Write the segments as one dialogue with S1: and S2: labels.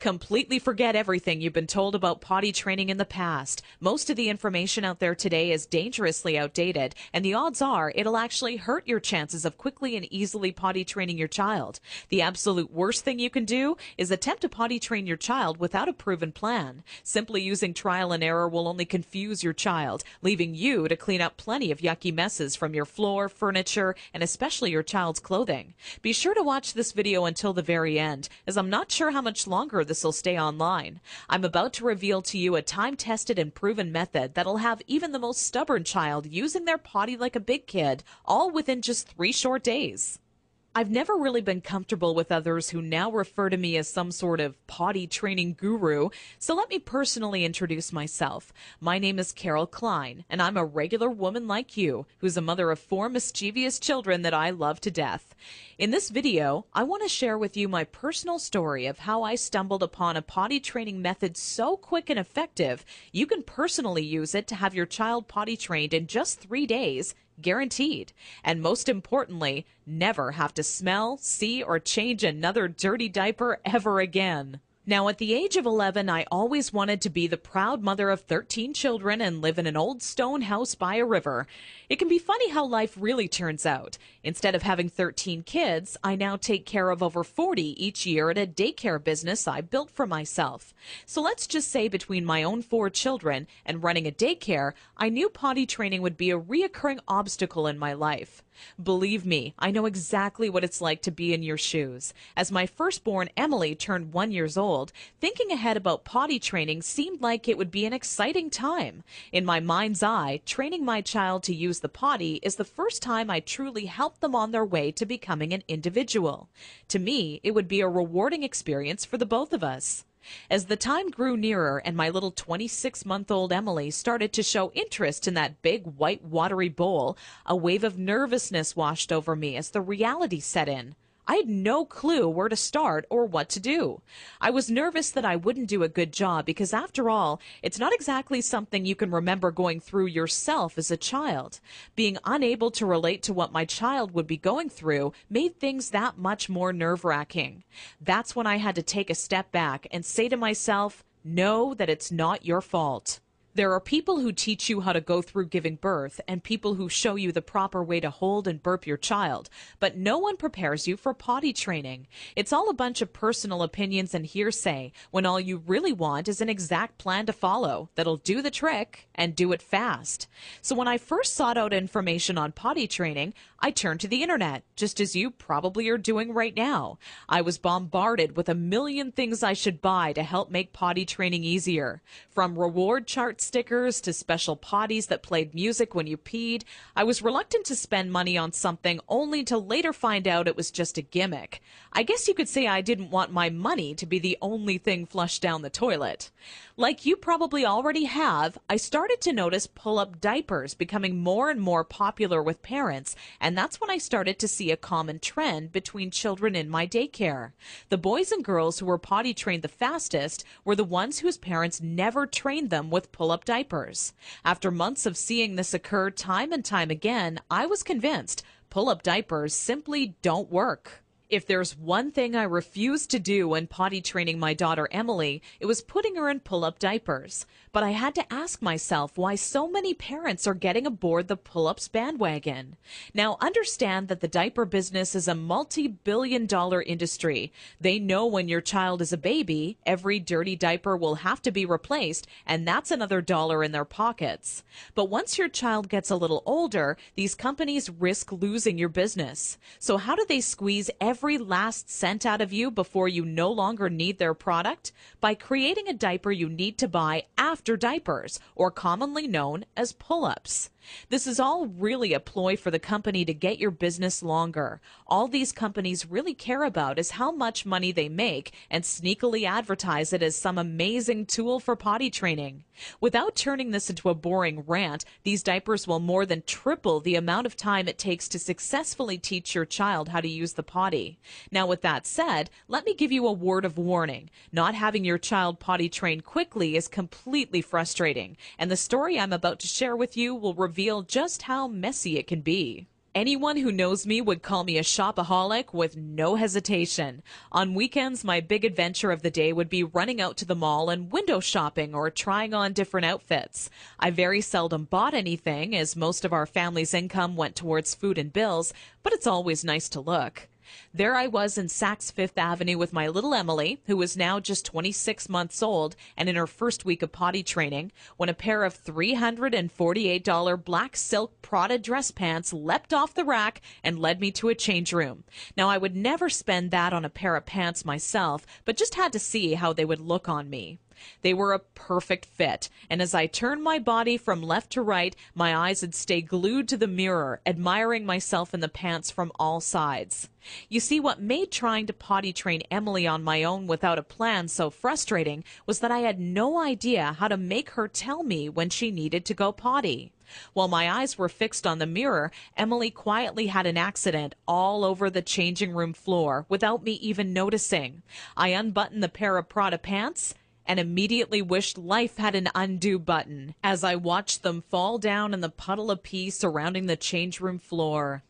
S1: Completely forget everything you've been told about potty training in the past. Most of the information out there today is dangerously outdated, and the odds are it'll actually hurt your chances of quickly and easily potty training your child. The absolute worst thing you can do is attempt to potty train your child without a proven plan. Simply using trial and error will only confuse your child, leaving you to clean up plenty of yucky messes from your floor, furniture, and especially your child's clothing. Be sure to watch this video until the very end, as I'm not sure how much longer this will stay online. I'm about to reveal to you a time-tested and proven method that'll have even the most stubborn child using their potty like a big kid, all within just 3 short days. I've never really been comfortable with others who now refer to me as some sort of potty training guru, so let me personally introduce myself. My name is Carol Klein, and I'm a regular woman like you, who's a mother of 4 mischievous children that I love to death. In this video, I want to share with you my personal story of how I stumbled upon a potty training method so quick and effective, you can personally use it to have your child potty trained in just 3 days, guaranteed. And most importantly, never have to smell, see, or change another dirty diaper ever again. Now, at the age of 11, I always wanted to be the proud mother of 13 children and live in an old stone house by a river. It can be funny how life really turns out. Instead of having 13 kids, I now take care of over 40 each year at a daycare business I built for myself. So let's just say between my own 4 children and running a daycare, I knew potty training would be a reoccurring obstacle in my life. Believe me, I know exactly what it's like to be in your shoes. As my firstborn Emily turned 1 year old, thinking ahead about potty training seemed like it would be an exciting time. In my mind's eye, training my child to use the potty is the first time I truly helped them on their way to becoming an individual. To me, it would be a rewarding experience for the both of us. As the time grew nearer and my little 26-month-old Emily started to show interest in that big white watery bowl, a wave of nervousness washed over me as the reality set in. I had no clue where to start or what to do. I was nervous that I wouldn't do a good job because, after all, it's not exactly something you can remember going through yourself as a child. Being unable to relate to what my child would be going through made things that much more nerve-wracking. That's when I had to take a step back and say to myself, know that it's not your fault. There are people who teach you how to go through giving birth and people who show you the proper way to hold and burp your child, but no one prepares you for potty training. It's all a bunch of personal opinions and hearsay when all you really want is an exact plan to follow that'll do the trick and do it fast. So when I first sought out information on potty training, I turned to the internet, just as you probably are doing right now. I was bombarded with a million things I should buy to help make potty training easier. From reward chart stickers to special potties that played music when you peed, I was reluctant to spend money on something only to later find out it was just a gimmick. I guess you could say I didn't want my money to be the only thing flushed down the toilet. Like you probably already have, I started to notice pull-up diapers becoming more and more popular with parents, and that's when I started to see a common trend between children in my daycare. The boys and girls who were potty trained the fastest were the ones whose parents never trained them with pull-up diapers. After months of seeing this occur time and time again, I was convinced pull-up diapers simply don't work. If there's one thing I refused to do when potty training my daughter Emily, it was putting her in pull-up diapers. But I had to ask myself why so many parents are getting aboard the pull-ups bandwagon. Now, understand that the diaper business is a multi-billion-dollar industry. They know when your child is a baby, every dirty diaper will have to be replaced, and that's another dollar in their pockets. But once your child gets a little older, these companies risk losing your business. So how do they squeeze every last cent out of you before you no longer need their product? By creating a diaper you need to buy after diapers, or commonly known as pull-ups. This is all really a ploy for the company to get your business longer. All these companies really care about is how much money they make and sneakily advertise it as some amazing tool for potty training. Without turning this into a boring rant, these diapers will more than triple the amount of time it takes to successfully teach your child how to use the potty. Now, with that said, let me give you a word of warning. Not having your child potty trained quickly is completely frustrating, and the story I'm about to share with you will reveal just how messy it can be. Anyone who knows me would call me a shopaholic with no hesitation. On weekends, my big adventure of the day would be running out to the mall and window shopping or trying on different outfits. I very seldom bought anything, as most of our family's income went towards food and bills, but it's always nice to look. There I was in Saks Fifth Avenue with my little Emily, who was now just 26 months old and in her first week of potty training, when a pair of $348 black silk Prada dress pants leapt off the rack and led me to a change room. Now, I would never spend that on a pair of pants myself, but just had to see how they would look on me. They were a perfect fit, and as I turned my body from left to right, my eyes would stay glued to the mirror, admiring myself in the pants from all sides. You see, what made trying to potty train Emily on my own without a plan so frustrating was that I had no idea how to make her tell me when she needed to go potty. While my eyes were fixed on the mirror, Emily quietly had an accident all over the changing room floor without me even noticing. I unbuttoned the pair of Prada pants and immediately wished life had an undo button as I watched them fall down in the puddle of pee surrounding the change room floor.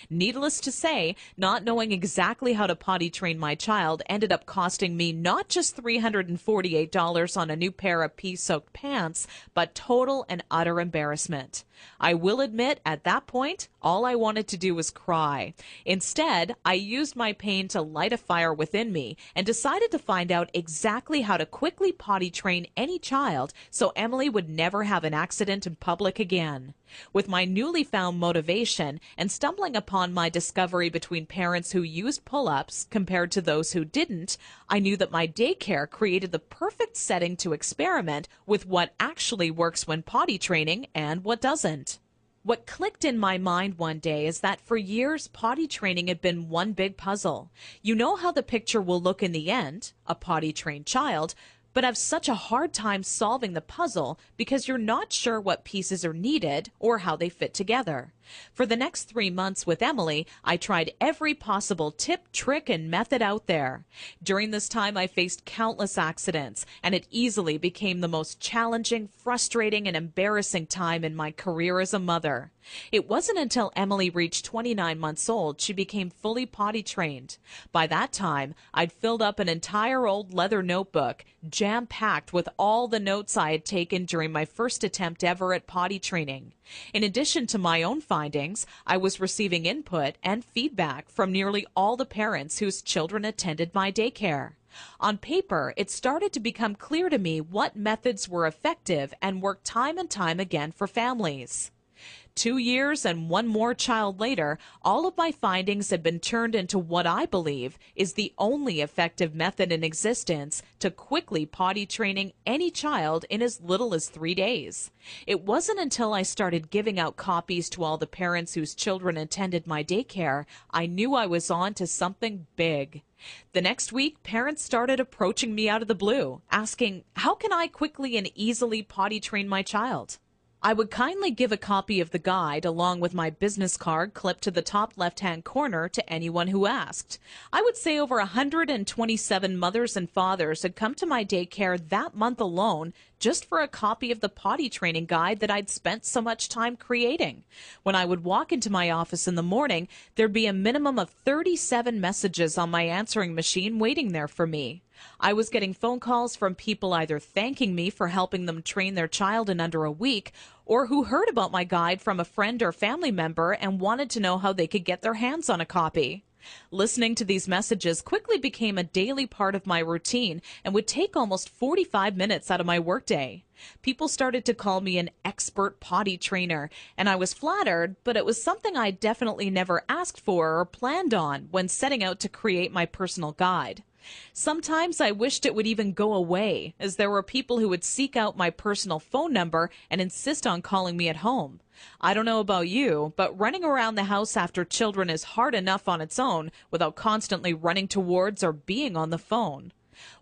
S1: Needless to say, not knowing exactly how to potty train my child ended up costing me not just $348 on a new pair of pee-soaked pants, but total and utter embarrassment. I will admit, at that point, all I wanted to do was cry. Instead, I used my pain to light a fire within me and decided to find out exactly how to quickly potty train any child so Emily would never have an accident in public again. With my newly found motivation and stumbling upon my discovery between parents who used pull-ups compared to those who didn't, I knew that my daycare created the perfect setting to experiment with what actually works when potty training and what doesn't. What clicked in my mind one day is that for years, potty training had been one big puzzle. You know how the picture will look in the end, a potty-trained child, but have such a hard time solving the puzzle because you're not sure what pieces are needed or how they fit together. For the next 3 months with Emily, I tried every possible tip, trick, and method out there. During this time, I faced countless accidents, and it easily became the most challenging, frustrating, and embarrassing time in my career as a mother. It wasn't until Emily reached 29 months old she became fully potty trained. By that time, I'd filled up an entire old leather notebook, jam-packed with all the notes I had taken during my first attempt ever at potty training. In addition to my own findings, I was receiving input and feedback from nearly all the parents whose children attended my daycare. On paper, it started to become clear to me what methods were effective and worked time and time again for families. 2 years and one more child later, all of my findings have been turned into what I believe is the only effective method in existence to quickly potty training any child in as little as 3 days. It wasn't until I started giving out copies to all the parents whose children attended my daycare I knew I was on to something big. The next week, parents started approaching me out of the blue, asking, how can I quickly and easily potty train my child? I would kindly give a copy of the guide along with my business card clipped to the top left-hand corner to anyone who asked. I would say over 127 mothers and fathers had come to my daycare that month alone just for a copy of the potty training guide that I'd spent so much time creating. When I would walk into my office in the morning, there'd be a minimum of 37 messages on my answering machine waiting there for me. I was getting phone calls from people either thanking me for helping them train their child in under a week, or who heard about my guide from a friend or family member and wanted to know how they could get their hands on a copy. Listening to these messages quickly became a daily part of my routine and would take almost 45 minutes out of my workday. People started to call me an expert potty trainer, and I was flattered, but it was something I definitely never asked for or planned on when setting out to create my personal guide. Sometimes I wished it would even go away, as there were people who would seek out my personal phone number and insist on calling me at home. I don't know about you, but running around the house after children is hard enough on its own without constantly running towards or being on the phone.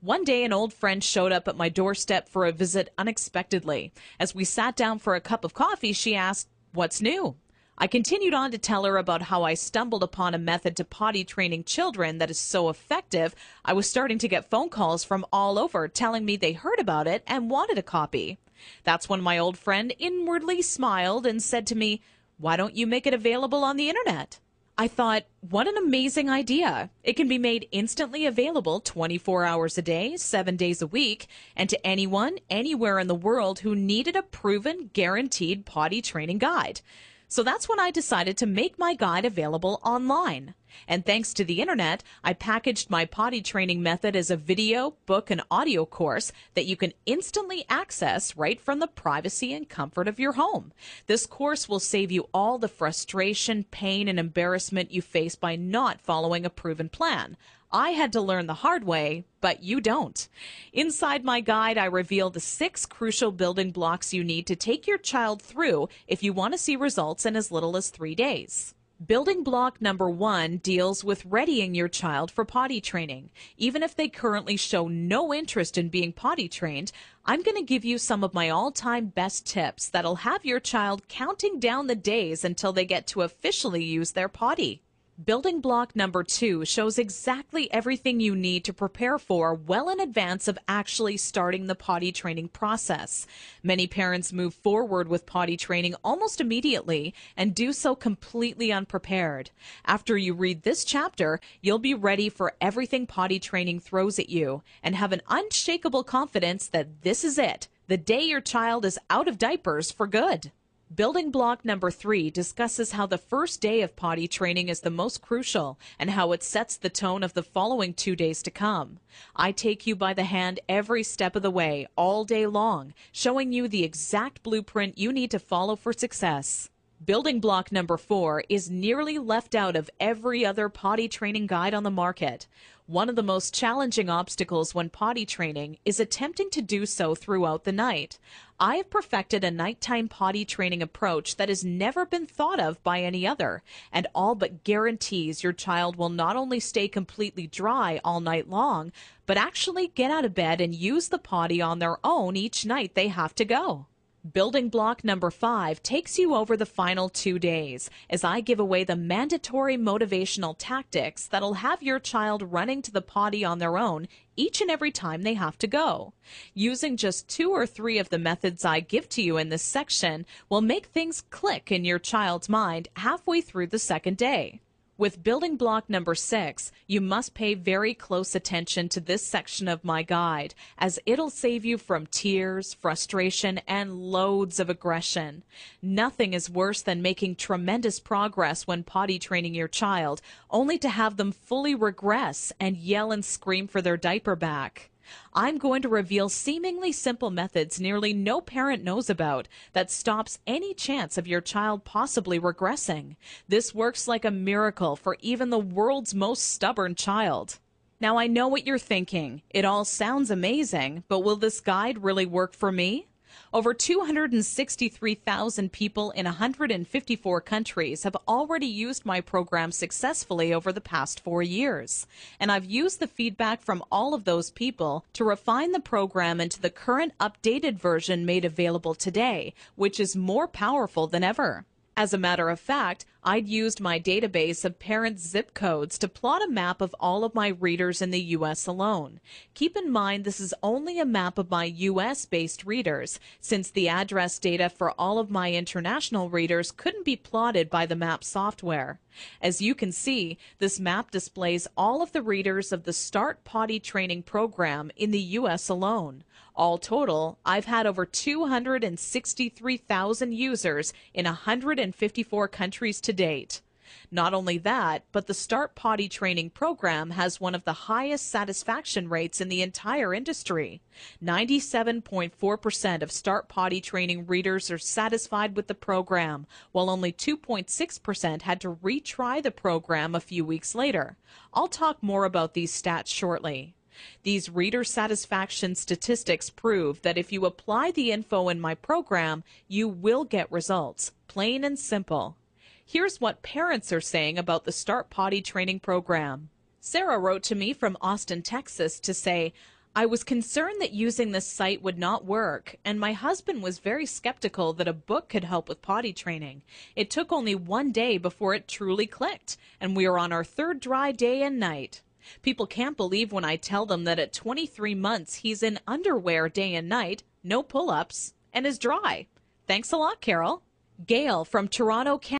S1: One day, an old friend showed up at my doorstep for a visit unexpectedly. As we sat down for a cup of coffee, she asked, "What's new?" I continued on to tell her about how I stumbled upon a method to potty training children that is so effective, I was starting to get phone calls from all over telling me they heard about it and wanted a copy. That's when my old friend inwardly smiled and said to me, Why don't you make it available on the internet? I thought, what an amazing idea. It can be made instantly available 24 hours a day, 7 days a week, and to anyone, anywhere in the world who needed a proven, guaranteed potty training guide. So that's when I decided to make my guide available online. And thanks to the internet, I packaged my potty training method as a video, book, and audio course that you can instantly access right from the privacy and comfort of your home. This course will save you all the frustration, pain, and embarrassment you face by not following a proven plan. I had to learn the hard way, but you don't. Inside my guide, I reveal the 6 crucial building blocks you need to take your child through if you want to see results in as little as 3 days. Building block number 1 deals with readying your child for potty training. Even if they currently show no interest in being potty trained, I'm going to give you some of my all-time best tips that'll have your child counting down the days until they get to officially use their potty. Building block number 2 shows exactly everything you need to prepare for well in advance of actually starting the potty training process. Many parents move forward with potty training almost immediately and do so completely unprepared. After you read this chapter, you'll be ready for everything potty training throws at you and have an unshakable confidence that this is it, the day your child is out of diapers for good. Building block number 3 discusses how the first day of potty training is the most crucial and how it sets the tone of the following 2 days to come. I take you by the hand every step of the way, all day long, showing you the exact blueprint you need to follow for success. Building block number 4 is nearly left out of every other potty training guide on the market. One of the most challenging obstacles when potty training is attempting to do so throughout the night. I have perfected a nighttime potty training approach that has never been thought of by any other, and all but guarantees your child will not only stay completely dry all night long, but actually get out of bed and use the potty on their own each night they have to go. Building block number 5 takes you over the final 2 days as I give away the mandatory motivational tactics that'll have your child running to the potty on their own each and every time they have to go. Using just 2 or 3 of the methods I give to you in this section will make things click in your child's mind halfway through the second day. With building block number 6, you must pay very close attention to this section of my guide, as it'll save you from tears, frustration, and loads of aggression. Nothing is worse than making tremendous progress when potty training your child, only to have them fully regress and yell and scream for their diaper back. I'm going to reveal seemingly simple methods nearly no parent knows about that stops any chance of your child possibly regressing. This works like a miracle for even the world's most stubborn child. Now I know what you're thinking. It all sounds amazing, but will this guide really work for me? Over 263,000 people in 154 countries have already used my program successfully over the past 4 years. And I've used the feedback from all of those people to refine the program into the current updated version made available today, which is more powerful than ever. As a matter of fact, I'd used my database of parents' zip codes to plot a map of all of my readers in the U.S. alone. Keep in mind this is only a map of my U.S.-based readers, since the address data for all of my international readers couldn't be plotted by the map software. As you can see, this map displays all of the readers of the Start Potty Training program in the U.S. alone. All total, I've had over 263,000 users in 154 countries to date. Not only that, but the Start Potty Training program has one of the highest satisfaction rates in the entire industry. 97.4% of Start Potty Training readers are satisfied with the program, while only 2.6% had to retry the program a few weeks later. I'll talk more about these stats shortly. These reader satisfaction statistics prove that if you apply the info in my program, you will get results, plain and simple. Here's what parents are saying about the Start Potty Training program. Sarah wrote to me from Austin, Texas to say, I was concerned that using this site would not work, and my husband was very skeptical that a book could help with potty training. It took only 1 day before it truly clicked, and we are on our 3rd dry day and night. People can't believe when I tell them that at 23 months he's in underwear day and night, no pull-ups, and is dry. Thanks a lot, Carol. Gail from Toronto, Canada.